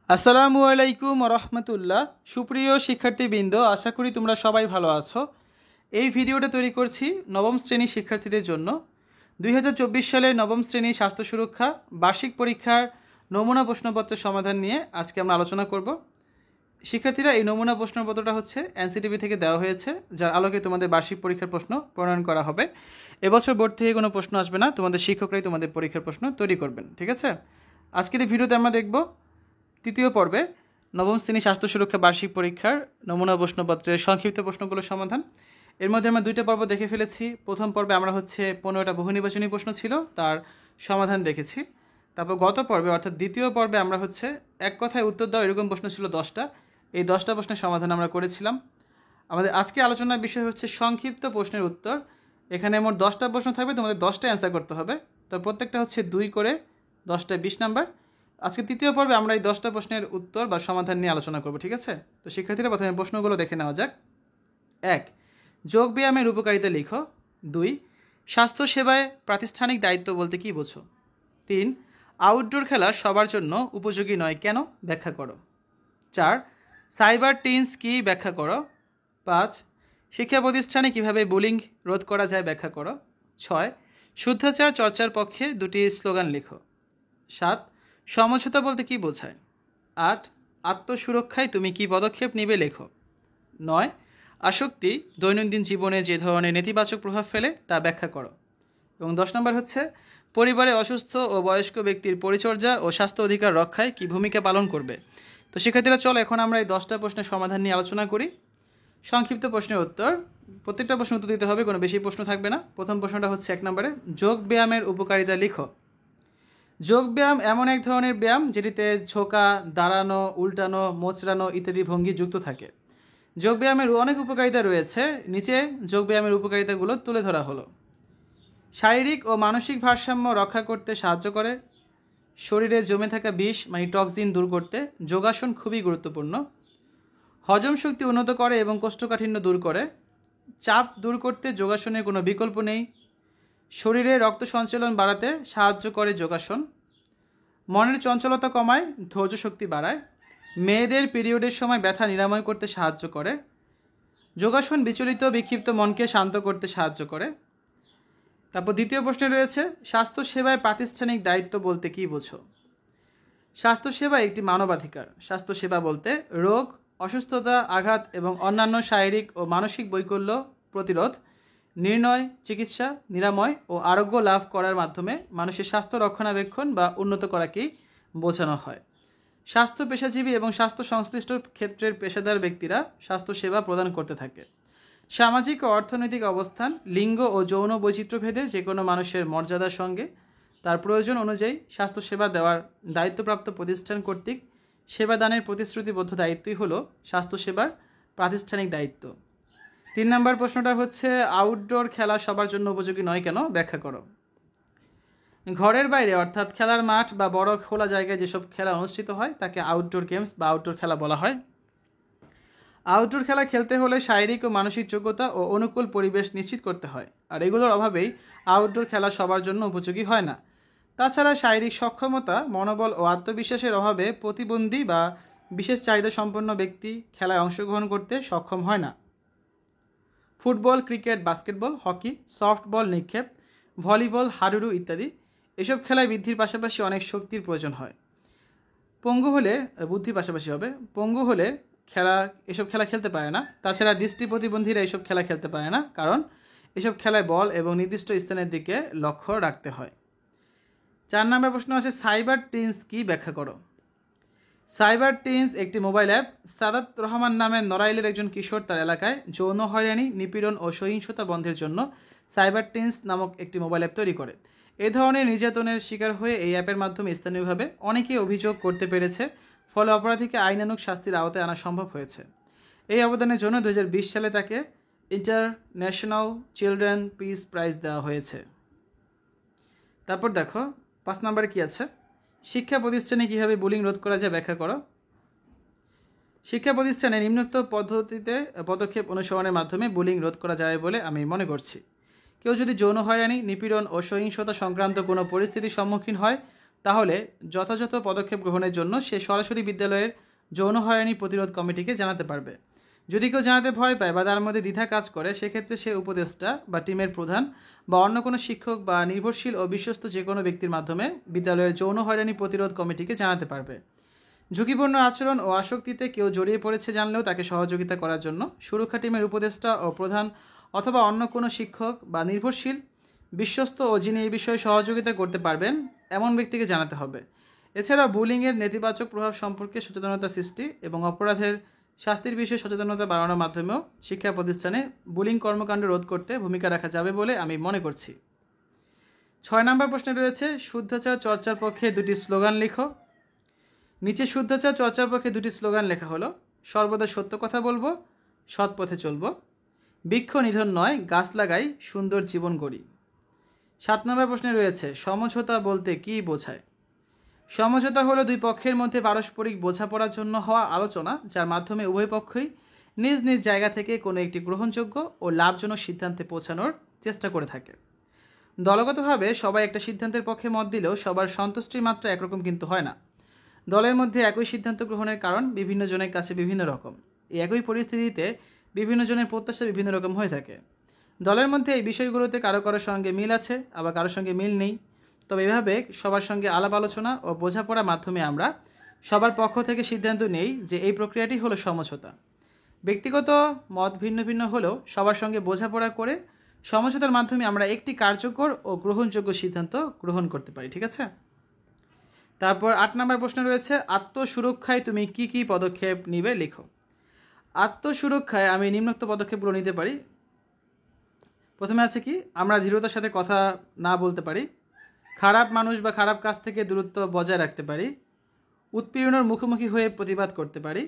আসসালামু আলাইকুম রহমতুল্লাহ। সুপ্রিয় শিক্ষার্থীবৃন্দ, আশা করি তোমরা সবাই ভালো আছো। এই ভিডিওটা তৈরি করছি নবম শ্রেণীর শিক্ষার্থীদের জন্য। 2024 সালে নবম শ্রেণীর স্বাস্থ্য সুরক্ষা বার্ষিক পরীক্ষার নমুনা প্রশ্নপত্রের সমাধান নিয়ে আজকে আমরা আলোচনা করব। শিক্ষার্থীরা, এই নমুনা প্রশ্নপত্রটা হচ্ছে এনসিটিভি থেকে দেওয়া হয়েছে, যার আলোকে তোমাদের বার্ষিক পরীক্ষার প্রশ্ন প্রণয়ন করা হবে। এবছর বোর্ড থেকে কোনো প্রশ্ন আসবে না, তোমাদের শিক্ষকরাই তোমাদের পরীক্ষার প্রশ্ন তৈরি করবেন। ঠিক আছে, আজকের এই ভিডিওতে আমরা দেখব তৃতীয় পর্বে নবম শ্রেণী স্বাস্থ্য সুরক্ষা বার্ষিক পরীক্ষার নমুনা প্রশ্নপত্রের সংক্ষিপ্ত প্রশ্নগুলোর সমাধান। এর মধ্যে আমরা দুইটা পর্ব দেখে ফেলেছি। প্রথম পর্বে আমরা 15টা বহু নির্বাচনী প্রশ্ন ছিল, তার সমাধান দেখেছি। তারপর গত পর্বে অর্থাৎ দ্বিতীয় পর্বে আমরা এক কথায় উত্তর দাও এরকম প্রশ্ন ছিল 10টা। এই 10টা প্রশ্নের সমাধান আমরা করেছিলাম। আমাদের আজকে আলোচনার বিষয় হচ্ছে সংক্ষিপ্ত প্রশ্নের উত্তর। এখানে মোট 10টা প্রশ্ন থাকবে, তোমাদের 10টা অ্যান্সার করতে হবে। তো প্রত্যেকটা 2 করে, 10টায় 20 নাম্বার। আজকে তৃতীয় পর্বে আমরা এই 10টা প্রশ্নের উত্তর বা সমাধান নিয়ে আলোচনা করব। ঠিক আছে, তো শিক্ষার্থীরা প্রথমে প্রশ্নগুলো দেখে নেওয়া যাক। 1. যোগ ব্যায়ামের উপকারিতা লিখো। 2. স্বাস্থ্য সেবায় প্রাতিষ্ঠানিক দায়িত্ব বলতে কী বোঝো? 3. আউটডোর খেলা সবার জন্য উপযোগী নয় কেন, ব্যাখ্যা করো। 4. সাইবার টিনস কি, ব্যাখ্যা করো। 5. শিক্ষা প্রতিষ্ঠানে কীভাবে বুলিং রোধ করা যায়, ব্যাখ্যা করো। 6. শুদ্ধাচার চর্চার পক্ষে দুটি স্লোগান লিখো। 7. সমঝোতা বলতে কী বোঝায়? 8. আত্মসুরক্ষায় তুমি কী পদক্ষেপ নেবে, লেখো। 9. আসক্তি দৈনন্দিন জীবনে যে ধরনের নেতিবাচক প্রভাব ফেলে তা ব্যাখ্যা করো। এবং 10 নম্বর পরিবারে অসুস্থ ও বয়স্ক ব্যক্তির পরিচর্যা ও স্বাস্থ্য অধিকার রক্ষায় কী ভূমিকা পালন করবে। তো শিক্ষার্থীরা, চলো এখন আমরা এই 10টা প্রশ্নের সমাধান নিয়ে আলোচনা করি। সংক্ষিপ্ত প্রশ্নের উত্তর, প্রত্যেকটা প্রশ্ন উত্তর দিতে হবে, কোনো বেশি প্রশ্ন থাকবে না। প্রথম প্রশ্নটা 1 নম্বরে, যোগ ব্যায়ামের উপকারিতা লিখো। যোগ ব্যায়াম এমন এক ধরনের ব্যায়াম যেটিতে ঝোঁকা, দাঁড়ানো, উল্টানো, মোচড়ানো ইত্যাদি ভঙ্গি যুক্ত থাকে। যোগ ব্যায়ামের অনেক উপকারিতা রয়েছে, নিচে যোগ ব্যায়ামের উপকারিতাগুলো তুলে ধরা হলো। শারীরিক ও মানসিক ভারসাম্য রক্ষা করতে সাহায্য করে। শরীরে জমে থাকা বিষ মানে টক্সিন দূর করতে যোগাসন খুবই গুরুত্বপূর্ণ। হজম শক্তি উন্নত করে এবং কোষ্ঠকাঠিন্য দূর করে। চাপ দূর করতে যোগাসনের কোনো বিকল্প নেই। শরীরে রক্ত সঞ্চালন বাড়াতে সাহায্য করে যোগাসন। মনের চঞ্চলতা কমায়, ধৈর্য শক্তি বাড়ায়। মেয়েদের পিরিয়ডের সময় ব্যথা নিরাময় করতে সাহায্য করে। যোগাসন বিচলিত বিক্ষিপ্ত মনকে শান্ত করতে সাহায্য করে। তারপর দ্বিতীয় প্রশ্নে রয়েছে, স্বাস্থ্য সেবায় প্রাতিষ্ঠানিক দায়িত্ব বলতে কী বোঝো? স্বাস্থ্যসেবা একটি মানবাধিকার। স্বাস্থ্যসেবা বলতে রোগ, অসুস্থতা, আঘাত এবং অন্যান্য শারীরিক ও মানসিক বৈকল্য প্রতিরোধ, নির্ণয়, চিকিৎসা, নিরাময় ও আরোগ্য লাভ করার মাধ্যমে মানুষের স্বাস্থ্য রক্ষণাবেক্ষণ বা উন্নত করাকেই বোঝানো হয়। স্বাস্থ্য পেশাজীবী এবং স্বাস্থ্য সংশ্লিষ্ট ক্ষেত্রের পেশাদার ব্যক্তিরা স্বাস্থ্যসেবা প্রদান করতে থাকে। সামাজিক ও অর্থনৈতিক অবস্থান, লিঙ্গ ও যৌন বৈচিত্র্যভেদে যে কোনো মানুষের মর্যাদার সঙ্গে তার প্রয়োজন অনুযায়ী স্বাস্থ্যসেবা দেওয়ার দায়িত্বপ্রাপ্ত প্রতিষ্ঠান কর্তৃক সেবাদানের প্রতিশ্রুতিবদ্ধ দায়িত্বই হলো স্বাস্থ্যসেবার প্রাতিষ্ঠানিক দায়িত্ব। 3 নম্বর প্রশ্নটা আউটডোর খেলা সবার জন্য উপযোগী নয় কেন, ব্যাখ্যা করো। ঘরের বাইরে অর্থাৎ খেলার মাঠ বা বড় খোলা জায়গায় যেসব খেলা অনুষ্ঠিত হয় তাকে আউটডোর গেমস বা আউটডোর খেলা বলা হয়। আউটডোর খেলা খেলতে হলে শারীরিক ও মানসিক যোগ্যতা ও অনুকূল পরিবেশ নিশ্চিত করতে হয়, আর এগুলোর অভাবেই আউটডোর খেলা সবার জন্য উপযোগী হয় না। তাছাড়া শারীরিক সক্ষমতা, মনোবল ও আত্মবিশ্বাসের অভাবে প্রতিবন্ধী বা বিশেষ চাহিদা সম্পন্ন ব্যক্তি খেলায় অংশগ্রহণ করতে সক্ষম হয় না। Football, cricket, basketball, hockey, softball নিক্ষেপ, ভলিবল, হাডুডু ইত্যাদি এসব খেলায় বৃদ্ধির পাশাপাশি অনেক শক্তির প্রয়োজন হয়। পঙ্গু হলে বুদ্ধির পাশাপাশি হবে। পঙ্গু হলে এসব খেলা খেলতে পারে না। তাছাড়া দৃষ্টি প্রতিবন্ধীরা এসব খেলা খেলতে পারে না, কারণ এসব খেলায় বল এবং নির্দিষ্ট স্থানের দিকে লক্ষ্য রাখতে হয়। 4 নম্বর প্রশ্ন সাইবার টিনস কি, ব্যাখ্যা করো। সাইবার টিনস একটি মোবাইল অ্যাপ। সাদাত রহমান নামের নড়াইলের একজন কিশোর তার এলাকায় যৌন হয়রানি, নিপীড়ন ও সহিংসতা বন্ধের জন্য সাইবার টিনস নামক একটি মোবাইল অ্যাপ তৈরি করে। এ ধরনের নির্যাতনের শিকার হয়ে এই অ্যাপের মাধ্যমে স্থানীয়ভাবে অনেকেই অভিযোগ করতে পেরেছে, ফলে অপরাধীকে আইনানুগ শাস্তির আওতায় আনা সম্ভব হয়েছে। এই অবদানের জন্য 2020 সালে তাকে ইন্টারন্যাশনাল চিলড্রেন পিস প্রাইজ দেওয়া হয়েছে। তারপর দেখো 5 নম্বরে কি আছে, শিক্ষা প্রতিষ্ঠানে কীভাবে বুলিং রোধ করা যায়, ব্যাখ্যা করো। শিক্ষা প্রতিষ্ঠানে নিম্নোক্ত পদ্ধতিতে পদক্ষেপ অনুসরণের মাধ্যমে বুলিং রোধ করা যায় বলে আমি মনে করছি। কেউ যদি যৌন হয়রানি, নিপীড়ন ও সহিংসতা সংক্রান্ত কোনো পরিস্থিতির সম্মুখীন হয় তাহলে যথাযথ পদক্ষেপ গ্রহণের জন্য সে সরাসরি বিদ্যালয়ের যৌন হয়রানি প্রতিরোধ কমিটিকে জানাতে পারবে। যদি কেউ জানাতে ভয় পায় বা তার মধ্যে দ্বিধা কাজ করে, সেক্ষেত্রে সে উপদেষ্টা বা টিমের প্রধান বা অন্য কোনো শিক্ষক বা নির্ভরশীল ও বিশ্বস্ত যে কোনো ব্যক্তির মাধ্যমে বিদ্যালয়ের যৌন হয়রানি প্রতিরোধ কমিটিকে জানাতে পারবে। ঝুঁকিপূর্ণ আচরণ ও আসক্তিতে কেউ জড়িয়ে পড়েছে জানলেও তাকে সহযোগিতা করার জন্য সুরক্ষা টিমের উপদেষ্টা ও প্রধান অথবা অন্য কোনো শিক্ষক বা নির্ভরশীল বিশ্বস্ত ও যিনি এই বিষয়ে সহযোগিতা করতে পারবেন এমন ব্যক্তিকে জানাতে হবে। এছাড়া বুলিংয়ের নেতিবাচক প্রভাব সম্পর্কে সচেতনতা সৃষ্টি এবং অপরাধের শাস্তির বিষয়ে সচেতনতা বাড়ানোর মাধ্যমেও শিক্ষা প্রতিষ্ঠানে বুলিং কর্মকাণ্ড রোধ করতে ভূমিকা রাখা যাবে বলে আমি মনে করছি। 6 নম্বর প্রশ্নে রয়েছে শুদ্ধাচার চর্চার পক্ষে 2টি স্লোগান লিখো। নিচে শুদ্ধাচার চর্চার পক্ষে 2টি স্লোগান লেখা হলো: সর্বদা সত্য কথা বলবো, সৎ পথে চলবো, বৃক্ষ নিধন নয় গাছ লাগাই, সুন্দর জীবন গড়ি। 7 নম্বর প্রশ্নে রয়েছে সমঝোতা বলতে কী বোঝায়। সমঝোতা হলো দুই পক্ষের মধ্যে পারস্পরিক বোঝাপড়ার জন্য হওয়া আলোচনা, যার মাধ্যমে উভয় পক্ষই নিজ নিজ জায়গা থেকে কোনো একটি গ্রহণযোগ্য ও লাভজনক সিদ্ধান্তে পৌঁছানোর চেষ্টা করে থাকে। দলগতভাবে সবাই একটা সিদ্ধান্তের পক্ষে মত দিলেও সবার সন্তুষ্টির মাত্রা একরকম কিন্তু হয় না। দলের মধ্যে একই সিদ্ধান্ত গ্রহণের কারণ বিভিন্ন জনের কাছে বিভিন্ন রকম। এই একই পরিস্থিতিতে বিভিন্ন জনের প্রত্যাশা বিভিন্ন রকম হয়ে থাকে। দলের মধ্যে এই বিষয়গুলোতে কারো কারোর সঙ্গে মিল আছে, আবার কারোর সঙ্গে মিল নেই। তবে এভাবে সবার সঙ্গে আলাপ আলোচনা ও বোঝাপড়ার মাধ্যমে আমরা সবার পক্ষ থেকে সিদ্ধান্ত নেই যে এই প্রক্রিয়াটি হলো সমঝোতা। ব্যক্তিগত মত ভিন্ন ভিন্ন হলেও সবার সঙ্গে বোঝাপড়া করে সমঝোতার মাধ্যমে আমরা একটি কার্যকর ও গ্রহণযোগ্য সিদ্ধান্ত গ্রহণ করতে পারি। ঠিক আছে। তারপর 8 নম্বর প্রশ্ন রয়েছে আত্মসুরক্ষায় তুমি কি কি পদক্ষেপ নিবে লিখো। আত্মসুরক্ষায় আমি নিম্নোক্ত পদক্ষেপগুলো নিতে পারি। প্রথমে আছে কি, আমরা দৃঢ়তার সাথে কথা না বলতে পারি, খারাপ মানুষ বা খারাপ কাজ থেকে দূরত্ব বজায় রাখতে পারি, উৎপীড়নের মুখোমুখি হয়ে প্রতিবাদ করতে পারি,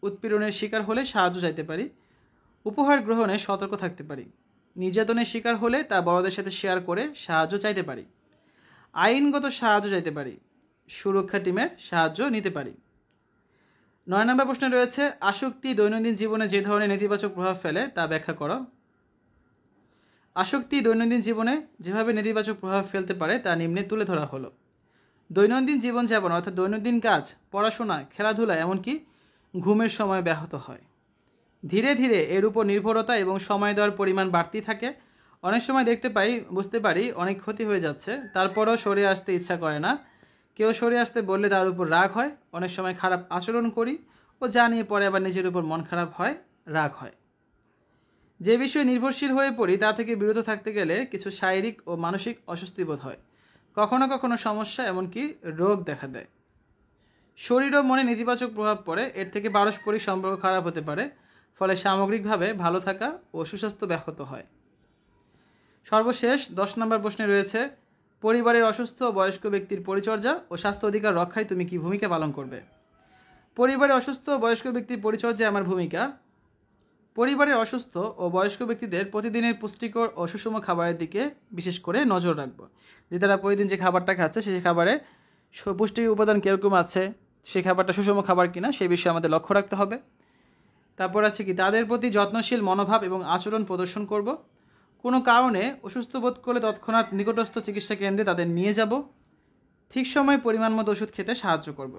উৎপীড়নের শিকার হলে সাহায্য চাইতে পারি, উপহার গ্রহণে সতর্ক থাকতে পারি, নির্যাতনের শিকার হলে তা বড়দের সাথে শেয়ার করে সাহায্য চাইতে পারি, আইনগত সাহায্য চাইতে পারি, সুরক্ষা টিমের সাহায্য নিতে পারি। 9 নম্বর প্রশ্নে রয়েছে আসক্তি দৈনন্দিন জীবনে যে ধরনের নেতিবাচক প্রভাব ফেলে তা ব্যাখ্যা করো। আসক্তি দৈনন্দিন জীবনে যেভাবে নেতিবাচক প্রভাব ফেলতে পারে তা নিম্নে তুলে ধরা হলো। দৈনন্দিন জীবনযাপন অর্থাৎ দৈনন্দিন কাজ, পড়াশোনা, খেলাধুলা, এমনকি ঘুমের সময় ব্যাহত হয়। ধীরে ধীরে এর উপর নির্ভরতা এবং সময় দেওয়ার পরিমাণ বাড়তি থাকে। অনেক সময় বুঝতে পারি অনেক ক্ষতি হয়ে যাচ্ছে, তারপরও সরে আসতে ইচ্ছা করে না। কেউ সরে আসতে বললে তার উপর রাগ হয়, অনেক সময় খারাপ আচরণ করি ও যা নিয়ে পরে আবার নিজের উপর মন খারাপ হয়, রাগ হয়। যে বিষয়ে নির্ভরশীল হয়ে পড়ি তা থেকে বিরত থাকতে গেলে কিছু শারীরিক ও মানসিক অস্বস্তি বোধ হয়, কখনো কখনো সমস্যা এমনকি রোগ দেখা দেয়। শরীর ও মনে নেতিবাচক প্রভাব পড়ে, এর থেকে পারস্পরিক সম্পর্ক খারাপ হতে পারে, ফলে সামগ্রিকভাবে ভালো থাকা ও সুস্বাস্থ্য ব্যাহত হয়। সর্বশেষ 10 নম্বর প্রশ্নে রয়েছে পরিবারের অসুস্থ ও বয়স্ক ব্যক্তির পরিচর্যা ও স্বাস্থ্য অধিকার রক্ষায় তুমি কি ভূমিকা পালন করবে। পরিবারের অসুস্থ ও বয়স্ক ব্যক্তির পরিচর্যায় আমার ভূমিকা: পরিবারের অসুস্থ ও বয়স্ক ব্যক্তিদের প্রতিদিনের পুষ্টিকর ও সুষম খাবারের দিকে বিশেষ করে নজর রাখব। যে তারা প্রতিদিন যে খাবারটা খাচ্ছে সেই খাবারে পুষ্টি উপাদান কীরকম আছে, সেই খাবারটা সুষম খাবার কিনা সেই বিষয়ে আমাদের লক্ষ্য রাখতে হবে। তারপর আছে কি, তাদের প্রতি যত্নশীল মনোভাব এবং আচরণ প্রদর্শন করব। কোনো কারণে অসুস্থ বোধ করলে তৎক্ষণাৎ নিকটস্থ চিকিৎসা কেন্দ্রে তাদের নিয়ে যাব। ঠিক সময়ে পরিমাণ মতো ওষুধ খেতে সাহায্য করব।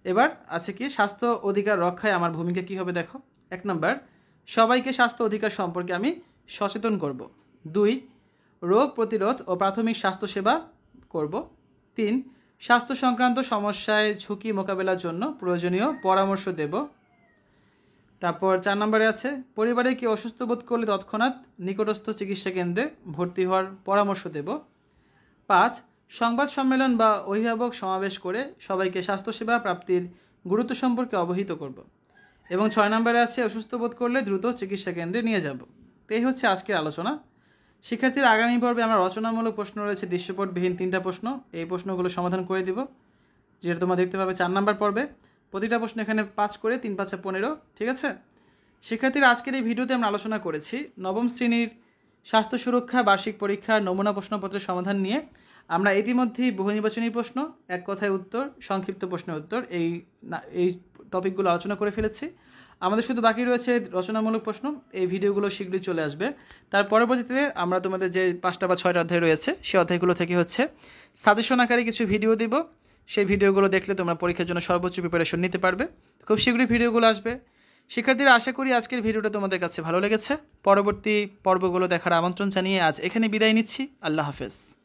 এবার আছে কি, স্বাস্থ্য অধিকার রক্ষায় আমার ভূমিকা কী হবে দেখো। 1 নম্বর, সবাইকে স্বাস্থ্য অধিকার সম্পর্কে আমি সচেতন করব। 2, রোগ প্রতিরোধ ও প্রাথমিক স্বাস্থ্যসেবা করব। 3, স্বাস্থ্য সংক্রান্ত সমস্যায় ঝুঁকি মোকাবেলার জন্য প্রয়োজনীয় পরামর্শ দেব। তারপর 4 নম্বরে আছে পরিবারে কেউ অসুস্থ বোধ করলে তৎক্ষণাৎ নিকটস্থ চিকিৎসা কেন্দ্রে ভর্তি হওয়ার পরামর্শ দেব। 5, সংবাদ সম্মেলন বা অভিভাবক সমাবেশ করে সবাইকে স্বাস্থ্যসেবা প্রাপ্তির গুরুত্ব সম্পর্কে অবহিত করব। এবং 6 নম্বরে আছে অসুস্থ বোধ করলে দ্রুত চিকিৎসা কেন্দ্রে নিয়ে যাব। তো এই হচ্ছে আজকের আলোচনা। শিক্ষার্থীর আগামী পর্বে আমার রচনামূলক প্রশ্ন রয়েছে দৃশ্যপটবিহীন 3টা প্রশ্ন। এই প্রশ্নগুলো সমাধান করে দিব, যেটা তোমরা দেখতে পাবে 4 নম্বর পর্বে। প্রতিটা প্রশ্ন এখানে 5 করে, 3 5 15। ঠিক আছে শিক্ষার্থীরা, আজকের এই ভিডিওতে আমরা আলোচনা করেছি নবম শ্রেণীর স্বাস্থ্য সুরক্ষা বার্ষিক পরীক্ষার নমুনা প্রশ্নপত্রের সমাধান নিয়ে। আমরা ইতিমধ্যেই বহু নির্বাচনী প্রশ্ন, এক কথায় উত্তর, সংক্ষিপ্ত প্রশ্নের উত্তর এই টপিকগুলো আলোচনা করে ফেলেছি। আমাদের শুধু বাকি রয়েছে রচনামূলক প্রশ্ন। এই ভিডিওগুলো শীঘ্রই চলে আসবে। তার পরবর্তীতে আমরা তোমাদের যে 5টা বা 6টা অধ্যায় রয়েছে সেই অধ্যায়গুলো থেকে সাজেশন আকারে কিছু ভিডিও দিব। সেই ভিডিওগুলো দেখলে তোমরা পরীক্ষার জন্য সর্বোচ্চ প্রিপারেশন নিতে পারবে। খুব শীঘ্রই ভিডিওগুলো আসবে। শিক্ষার্থীরা, আশা করি আজকের ভিডিওটা তোমাদের কাছে ভালো লেগেছে। পরবর্তী পর্বগুলো দেখার আমন্ত্রণ জানিয়ে আজ এখানে বিদায় নিচ্ছি। আল্লাহ হাফেজ।